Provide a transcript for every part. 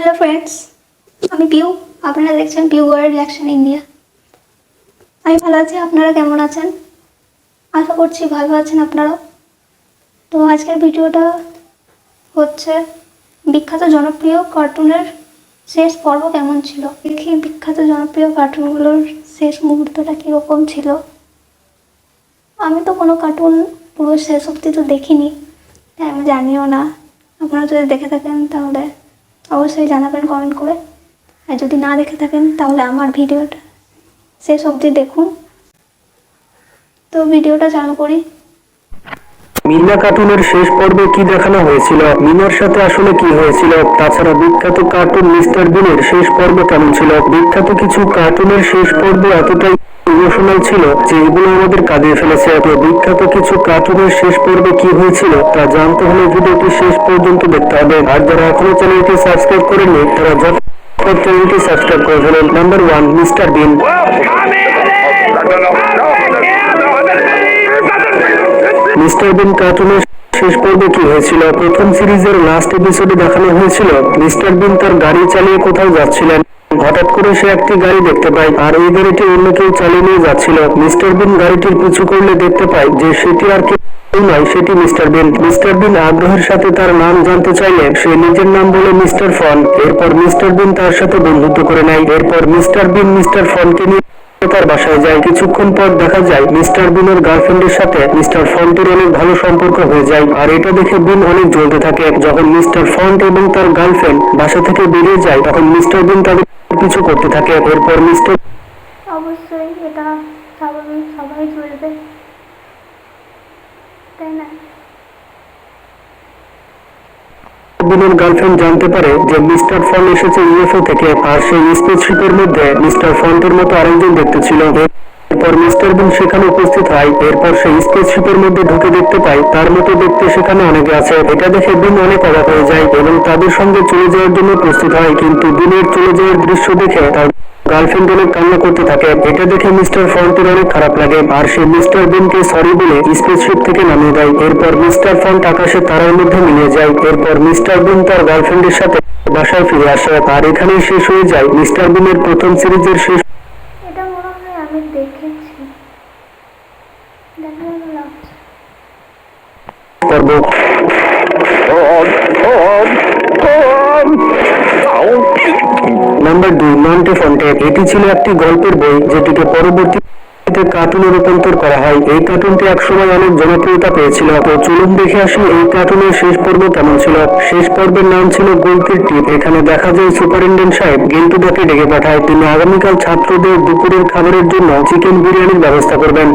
Hello friends, আমি পিউ। আপনারা দেখছেন পিউ ওয়ার্ল্ড রিয়াকশন ইন্ডিয়া। আমি ভালো আছি, আপনারা কেমন আছেন? আশা করছি ভালো আছেন আপনারাও। তো আজকের ভিডিওটা হচ্ছে বিখ্যাত জনপ্রিয় কার্টুনের শেষ পর্ব কেমন ছিল। দেখি বিখ্যাত জনপ্রিয় কার্টুনগুলোর শেষ মুহূর্তটা কীরকম ছিল। আমি তো কোনো কার্টুন পুরো শেষ অবধি তো দেখিনি, তাই আমি জানিও না। আপনারা যদি দেখে থাকেন তাহলে অবশ্যই জানাবেন কমেন্ট করে। আর যদি না দেখে থাকেন তাহলে আমার ভিডিওটা শেষ অবধি দেখুন। তো ভিডিওটা চালু করি। মিনা কার্টুনের শেষ পর্বে কি দেখানো হয়েছিল, মিনার সাথে আসলে কি হয়েছিল, তাছাড়া বিখ্যাত কার্টুন মিস্টার বিনের শেষ পর্ব কেমন ছিল। বিখ্যাত কিছু কার্টুনের শেষ পর্ব এতটাই ইমোশনাল ছিল যে এগুলো আমাদের কাঁদিয়ে ফেলেছে। তো বিখ্যাত কিছু কার্টুনের শেষ পর্বে কি হয়েছিল তা জানতে হলে ভিডিওটি শেষ পর্যন্ত দেখতে হবে। আর যারা এখনো চ্যানেলটি সাবস্ক্রাইব করেননি তারা চ্যানেলটি সাবস্ক্রাইব করে ফেলুন। নাম্বার 1, মিস্টার বিন। মিস্টার বিন কার্টুনের শেষ পর্বে কি হয়েছিল? প্রথম সিরিজের লাস্ট এপিসোডে দেখানো হয়েছিল মিস্টার বিন তার গাড়ি চালিয়ে কোথাও যাচ্ছিলেন। হঠাৎ করে সে একটি গাড়ি দেখতে পায়, আর এই গাড়িটি অন্য কেউ চালিয়ে নিয়ে যাচ্ছিল। মিস্টার বিন গাড়িটির পিছু করলে দেখতে পায় যে সেটি আর কেউ নয়, সেটি মিস্টার বিন। মিস্টার বিন আগ্রহের সাথে তার নাম জানতে চাইলে সে নিজের নাম বলে মিস্টার ফন। এরপর মিস্টার বিন তার সাথে বন্ধুত্ব করে নেয়। এরপর মিস্টার বিন মিস্টার ফনকে নিয়ে তার বাসায় যায়। কিছুক্ষণ পর দেখা যায় মিস্টার বিনের গার্লফ্রেন্ডের সাথে মিস্টার ফন্টের অনেক ভালো সম্পর্ক হয়ে যায়। আর এটা দেখে বিন অনেক জ্বলতে থাকে। যখন মিস্টার ফন্ট এবং তার গার্লফ্রেন্ড বাসা থেকে বেরিয়ে যায় তখন মিস্টার বিন তাদের পিছু করতে থাকে। এরপর মিস্টার অবশ্যই এটা স্বাভাবিক, সবাই চলবে, তাই না? বিনের গার্লফ্রেন্ড জানতে পারে যে মিস্টার ফন এসেছে ইউএফও থেকে, আর সেই স্পেসশিপের মধ্যে মিস্টার ফন্টের মতো আরেকজন দেখতে ছিল। এরপর মিস্টার বিন সেখানে উপস্থিত হয়। এরপর সেই স্পেসশিপের মধ্যে ঢুকে দেখতে পায় তার মতো দেখতে সেখানে অনেকে আছে। এটা দেখে বিন অনেক অবাক হয়ে যায় এবং তাদের সঙ্গে চলে যাওয়ার জন্য প্রস্তুত হয়। কিন্তু বিনের চলে যাওয়ার দৃশ্য দেখে তার গার্লফ্রেন্ড অনেক কান্না করতে থাকে। এটা দেখে মিস্টার ফন্টের অনেক খারাপ লাগে, আর সে মিস্টার বিনকে সরি বলে স্পেসশিপ থেকে নামিয়ে দেয়। এরপর মিস্টার ফন্ট আকাশে তারার মধ্যে মিলিয়ে যায়। এরপর মিস্টার বিন তার গার্লফ্রেন্ডের সাথে বাসায় ফিরে আসে। আর এখানেই শেষ হয়ে যায় মিস্টার বিনের প্রথম সিরিজের শেষ এটা মনে হয় আমি দেখেছি, দেখা লাগছে। পর্ব। নাম্বার 2, মন্টে ফন্টে। এটি ছিল একটি গল্পের বই যেটিকে পরবর্তীতে কার্টুনে রূপান্তর করা হয়। এই কার্টুনটি একসময় অনেক জনপ্রিয়তা পেয়েছিল। তো চলুন দেখে আসি এই কার্টুনের শেষ পর্ব কেমন ছিল। শেষ পর্বের নাম ছিল গুলতির টিপ। এখানে দেখা যায় সুপারিনটেন্ডেন্ট সাহেব গেন্টুদাকে ডেকে পাঠায়। তিনি আগামীকাল ছাত্রদের দুপুরের খাবারের জন্য চিকেন বিরিয়ানির ব্যবস্থা করবেন।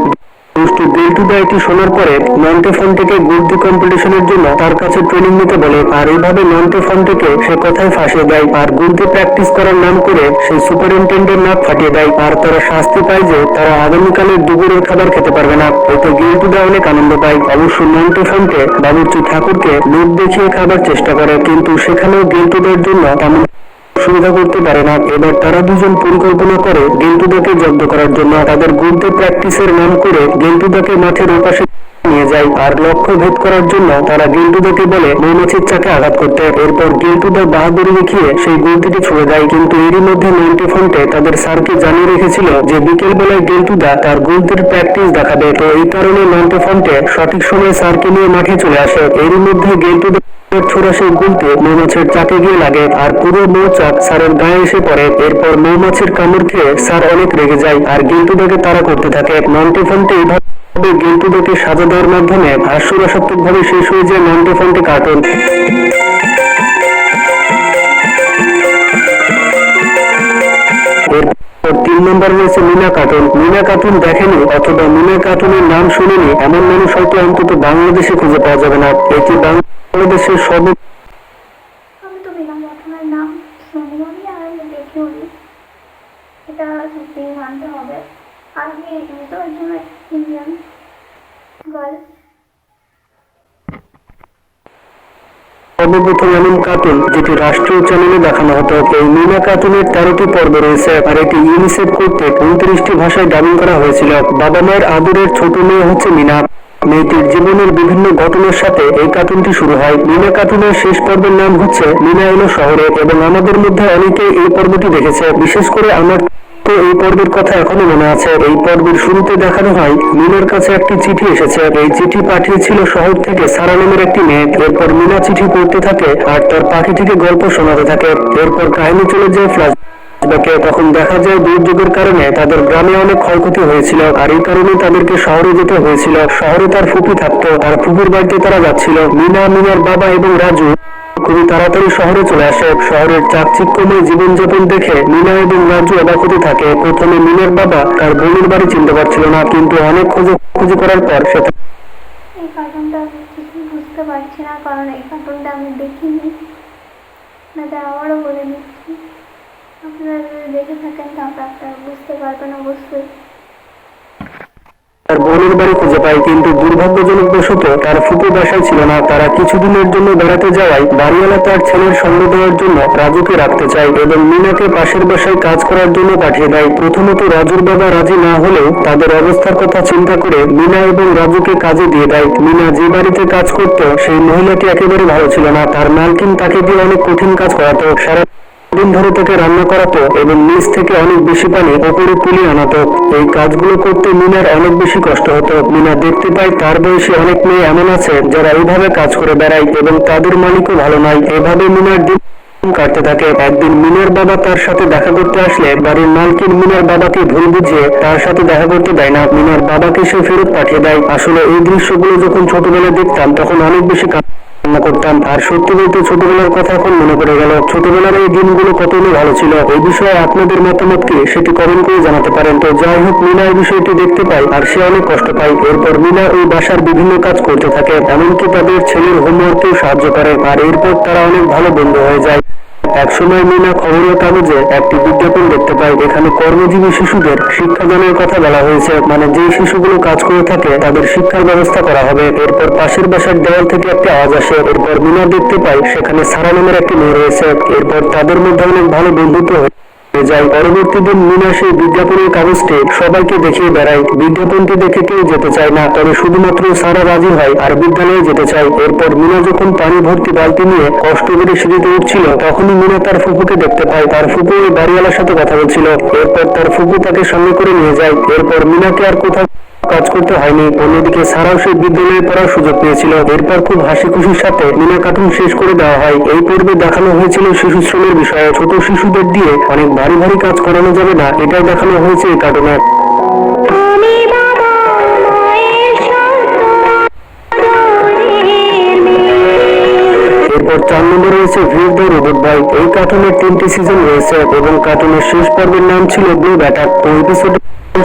গেন্টুদা এটি শোনার পরে মন্টে ফন্টেকে গুলতি কম্পিটিশনের জন্য তার কাছে ট্রেনিং নিতে বলে। আর এইভাবে মন্টে ফন্টেকে সে কথায় ফাঁসিয়ে দেয়। আর গুলতি প্র্যাকটিস করার নাম করে সেই সুপারিনটেন্ডেন্ট নাক ফাটিয়ে দেয়। আর তারা শাস্তি পায় যে তারা আগামীকালের দুপুরের খাবার খেতে পারবে না। এতে গেন্টুদা অনেক আনন্দ পায়। অবশ্য মন্টে ফন্টে বাবুর্চি ঠাকুরকে লোভ দেখিয়ে খাবার চেষ্টা করে, কিন্তু সেখানেও গেন্টুদার জন্য তেমন সুবিধা করতে পারে না। এবার তারা দুজন পরিকল্পনা করে গেন্টুদাকে জব্দ করার জন্য। তাদের গুলতি প্র্যাকটিসের নাম করে গেন্টুদাকে মাঠের ওপাশে নিয়ে যায়। আর লক্ষ্য ভেদ করার জন্য তারা গেন্টুদাকে বলে মৌমাছির চাকে আঘাত করতে। এরপর গেন্টুদা বাহাদুরি দেখিয়ে সেই গুলতিটি ছুড়ে দেয়। কিন্তু এরই মধ্যে মন্টে ফন্টে তাদের স্যারকে জানিয়ে রেখেছিল যে বিকেল বেলায় গেন্টুদা তার গুলতির প্র্যাকটিস দেখাবে। তো এই কারণে মন্টে ফন্টে সঠিক সময়ে স্যারকে নিয়ে মাঠে চলে আসে। এরই মধ্যে গেন্টুদা ছোড়া সেই গুলতি মৌমাছির চাকে গিয়ে লাগে, আর পুরো মৌচাক স্যারের গায়ে এসে পড়ে। এরপর মৌমাছির কামড় খেয়ে স্যার অনেক রেগে যায় আর গেন্টুদাকে তাড়া করতে থাকে। মন্টে ফন্টে এইভাবে গেন্টুদাকে সাজা দেওয়ার মাধ্যমে হাস্যরসাত্মক ভাবে শেষ হয়ে যায় মন্টে ফন্টে কার্টুন। এরপর 3 নম্বর রয়েছে মিনা কার্টুন। মিনা কার্টুন দেখেনি অথবা মিনা কার্টুনের নাম শুনেনি এমন মানুষ হয়তো অন্তত বাংলাদেশে খুঁজে পাওয়া যাবে না। এটি বাংলাদেশের আমি তো বিনা ঘটনার নাম শুনিও নি আর আমি দেখিও নি, এটা সত্যি মানতে হবে। আর আমি তো একজন ইন্ডিয়ান গার্ল। সর্বপ্রথম এমন কার্টুন যেটি রাষ্ট্রীয় চ্যানেলে দেখানো হতো। এই মিনা কার্টুনের 13টি পর্ব রয়েছে, আর এটি ইউনিসেফ কর্তৃক 29টি ভাষায় ডাবিং করা হয়েছিল। বাবা মায়ের আদরের ছোট মেয়ে হচ্ছে মিনা। মেয়েটির জীবনের বিভিন্ন ঘটনার সাথে এই কার্টুনটি শুরু হয়। মিনা কার্টুনের শেষ পর্বের নাম হচ্ছে মিনা এলো শহরে, এবং আমাদের মধ্যে অনেকেই এই পর্বটি দেখেছে। বিশেষ করে আমার তো এই পর্বের কথা এখনো মনে আছে। এই পর্বের শুরুতে দেখানো হয় মিনার কাছে একটি চিঠি এসেছে। এই চিঠি পাঠিয়েছিল শহর থেকে সারা নামের একটি মেয়ে। এরপর মিনা চিঠি পড়তে থাকে আর তার পাখিটিকে গল্প শোনাতে থাকে। এরপর কাহিনী চলে যায় ফ্ল্যাশব্যাকে। তখন দেখা যায় দুর্যোগের কারণে তাদের গ্রামে অনেক ক্ষয়ক্ষতি হয়েছিল, আর এই কারণে তাদেরকে শহরে যেতে হয়েছিল। শহরে তার ফুপি থাকতো, তার ফুপুর বাড়িতে তারা যাচ্ছিল। মিনা, মিনার বাবা এবং রাজু খুবই তাড়াতাড়ি শহরে চলে আসে। শহরের চাকচিক্যময় জীবনযাপন দেখে মিনা এবং রাজু অবাক হতে থাকে। প্রথমে মিনার বাবা তার বোনের বাড়ি চিনতে পারছিল না, কিন্তু অনেক খোঁজাখুঁজি করার পর সে এই কার্টুনটা আমি কিছুই বুঝতে পারছি না, কারণ এই কার্টুনটা আমি দেখিনি। আপনাদের আবারও বলে দিচ্ছি, আপনারা যদি দেখে থাকেন তাহলে আপনারা বুঝতে পারবেন অবশ্যই। তার বোনের বাড়ি খুঁজে পায়, কিন্তু দুর্ভাগ্যজনক বশত তার ফুপু বাসায় ছিল না। তারা কিছুদিনের জন্য বেড়াতে যাওয়ায় বাড়িওয়ালা তার ছেলের সঙ্গ দেওয়ার জন্য রাজুকে রাখতে চায় এবং মিনাকে পাশের বাসায় কাজ করার জন্য পাঠিয়ে দেয়। প্রথমত রাজুর বাবা রাজি না হলেও তাদের অবস্থার কথা চিন্তা করে মিনা এবং রাজুকে কাজে দিয়ে দেয়। মিনা যে বাড়িতে কাজ করত সেই মহিলাটি একেবারে ভালো ছিল না। তার মালকিন তাকে দিয়ে অনেক কঠিন কাজ করাতো, সারা দিন ধরে তাকে রান্না করাতো এবং নিচ থেকে অনেক বেশি পানি ওপরে তুলে আনাতো। এই কাজগুলো করতে মিনার অনেক বেশি কষ্ট হতো। মিনা দেখতে পায় তার বয়সী অনেক মেয়ে এমন আছে যারা এইভাবে কাজ করে বেড়ায় এবং তাদের মালিকও ভালো নয়। এভাবে মিনার দিন কাটতে থাকে। একদিন মিনার বাবা তার সাথে দেখা করতে আসলে বাড়ির মালকিন মিনার বাবাকে ভুল বুঝিয়ে তার সাথে দেখা করতে দেয় না। মিনার বাবাকে সে ফেরত পাঠিয়ে দেয়। আসলে এই দৃশ্যগুলো যখন ছোটবেলায় দেখতাম তখন অনেক বেশি কান্না করতাম, আর সত্যি বলতে ছোটবেলার কথা এখন মনে পড়ে গেল। ছোটবেলার এই দিনগুলো কতই ভালো ছিল। এই বিষয়ে আপনাদের মতামত কি সেটি কমেন্ট করে জানাতে পারেন। তো যাই হোক, মিনা এই বিষয়টি দেখতে পায় আর সে অনেক কষ্ট পায়। এরপর মিনা ওই বাসার বিভিন্ন কাজ করতে থাকে, এমনকি তাদের ছেলের হোমওয়ার্কেও সাহায্য করে, আর এরপর তারা অনেক ভালো বন্ধু হয়ে যায়। একসময় মিনা খবরের কাগজে একটি বিজ্ঞাপন দেখতে পায়। এখানে কর্মজীবী শিশুদের শিক্ষাদানের কথা বলা হয়েছে, মানে যেই শিশুগুলো কাজ করে থাকে তাদের শিক্ষার ব্যবস্থা করা হবে। এরপর পাশের বাসার দেওয়াল থেকে একটি আওয়াজ আসে। এরপর মিনা দেখতে পায় সেখানে সারা নামের একটি মেয়ে রয়েছে। এরপর তাদের মধ্যে অনেক ভালো বন্ধুত্ব হয়ে যায়। পরবর্তী দিন মিনা সেই বিজ্ঞাপনের কাগজটি সবাইকে দেখিয়ে বেড়ায়। বিজ্ঞাপনটি দেখে কেউ যেতে চায় না, তবে শুধুমাত্র সারা রাজি হয় আর বিদ্যালয়ে যেতে চায়। এরপর মিনা যখন পানি ভর্তি বালতি নিয়ে কষ্ট করে সিঁড়িতে উঠছিল তখনই মিনা তার ফুপুকে দেখতে পায়। তার ফুপু ওই বাড়িওয়ালার সাথে কথা বলছিল। এরপর তার ফুপু তাকে সঙ্গে করে নিয়ে যায়। এরপর মিনাকে আর কোথাও কাজ করতে হয়নি। অন্যদিকে সারাও সেই বিদ্যালয়ে পড়ার সুযোগ পেয়েছিল। এরপর খুব হাসি খুশির সাথে মিনা কার্টুন শেষ করে দেওয়া হয়। এই পর্বে দেখানো হয়েছিল শিশু শ্রমের বিষয়ে। ছোট শিশুদের দিয়ে অনেক ভারী ভারী কাজ করানো যাবে না, এটাই দেখানো হয়েছে এই কার্টুনে। এরপর 4 নম্বরে রয়েছে ভির দ্য রোবট বয়। এই কার্টুনের 3টি সিজন রয়েছে এবং কার্টুনের শেষ পর্বের নাম ছিল ব্লু ব্যাটার। তো এপিসোডে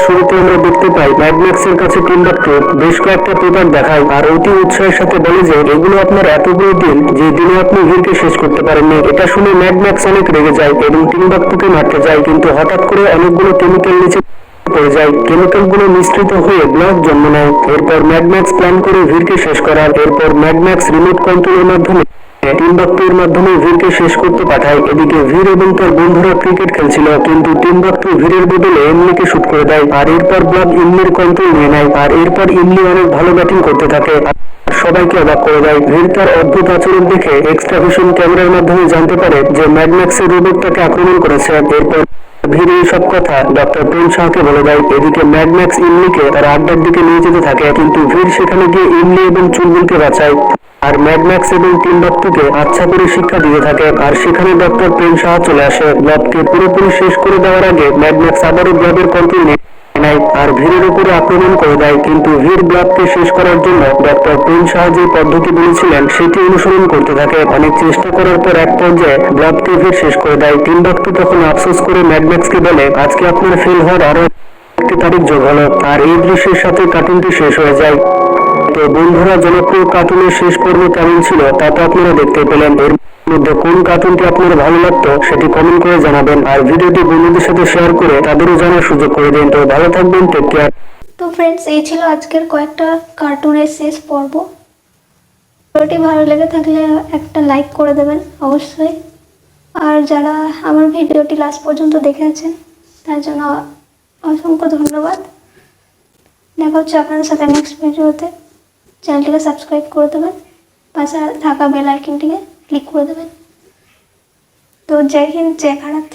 শুরুতে আমরা দেখতে পাই ম্যাড ম্যাক্সের কাছে টিম্বাকটু বেশ কয়েকটা পেপার দেখায় আর অতি উৎসাহের সাথে বলে যে এগুলো আপনার এতগুলো দিন যে দিনে আপনি ভিড়কে শেষ করতে পারেননি। এটা শুনে ম্যাড ম্যাক্স অনেক রেগে যায় এবং টিম্বাকটুকে মারতে যায়, কিন্তু হঠাৎ করে অনেকগুলো কেমিক্যাল নিচে পড়ে যায়। কেমিক্যালগুলো মিশ্রিত হয়ে ব্লক জন্ম নেয়। এরপর ম্যাড ম্যাক্স প্ল্যান করে ভিড়কে শেষ করার। এরপর ম্যাড ম্যাক্স রিমোট কন্ট্রোলের মাধ্যমে টিম্বাকটুর মাধ্যমে ভিড়কে শেষ করতে পাঠায়। এদিকে ভিড় এবং তার বন্ধুরা ক্রিকেট খেলছিল, কিন্তু টিম্বাকটু ভিড়ের বদলে এমনিকে শুট করে দেয়, আর এরপর ব্লক ইমলির কন্ট্রোল নিয়ে নেয়। আর এরপর ইমলি অনেক ভালো ব্যাটিং করতে থাকে, সবাইকে অবাক করে দেয়। ভিড় তার অদ্ভুত আচরণ দেখে এক্সট্রা ভিশন ক্যামেরার মাধ্যমে জানতে পারে যে ম্যাড ম্যাক্সের রোবট তাকে আক্রমণ করেছে। এরপর ভিড় এই সব কথা ডক্টর প্রেম শাহকে বলে দেয়। এদিকে ম্যাড ম্যাক্স ইমলিকে তার আড্ডার দিকে নিয়ে যেতে থাকে, কিন্তু ভিড় সেখানে গিয়ে ইমলি এবং চুলবুলকে বাঁচায়। আর ম্যাড ম্যাক্স এবং টিম্বাকটুকে আচ্ছা করে শিক্ষা দিয়ে থাকে। আর সেখানে ডক্টর প্রেম শাহ চলে আসে। ব্লবকে পুরোপুরি শেষ করে দেওয়ার আগে ম্যাড ম্যাক্স আবারও ব্লবের কন্ট্রোল নেয় আর ভিড়ের উপরে আক্রমণ করে দেয়, কিন্তু ভিড় ব্লবকে শেষ করার জন্য ডক্টর প্রেম শাহ যে পদ্ধতি বলেছিলেন সেটি অনুসরণ করতে থাকে। অনেক চেষ্টা করার পর এক পর্যায়ে ব্লবকে ভিড় শেষ করে দেয়। টিম্বাকটু তখন আফসোস করে ম্যাড ম্যাক্সকে বলে, আজকে আপনার ফেল হওয়ার আরো একটি তারিখ যোগ হলো। আর এই দৃশ্যের সাথে কার্টুনটি শেষ হয়ে যায়। তো বন্ধুরা, জনপ্রিয় কার্টুনের শেষ পর্ব কেমন ছিল তা তো আপনারা দেখতে পেলেন। এর মধ্যে কোন কার্টুনটি আপনার ভালো লাগতো সেটি কমেন্ট করে জানাবেন, আর ভিডিওটি বন্ধুদের সাথে শেয়ার করে তাদেরও জানার সুযোগ করে দিন। তো ভালো থাকবেন, টেক কেয়ার। তো ফ্রেন্ডস, এই ছিল আজকের কয়েকটা কার্টুনের শেষ পর্ব। ভিডিওটি ভালো লেগে থাকলে একটা লাইক করে দেবেন অবশ্যই, আর যারা আমার ভিডিওটি লাস্ট পর্যন্ত দেখে আছেন তার জন্য অসংখ্য ধন্যবাদ। দেখা হচ্ছে আপনাদের সাথে নেক্সট ভিডিওতে। চ্যানেলটিকে সাবস্ক্রাইব করে দেবেন, পাশে থাকা বেল আইকনটিকে ক্লিক করে দেবেন। তো জয় হিন্দ, জয় ভারত।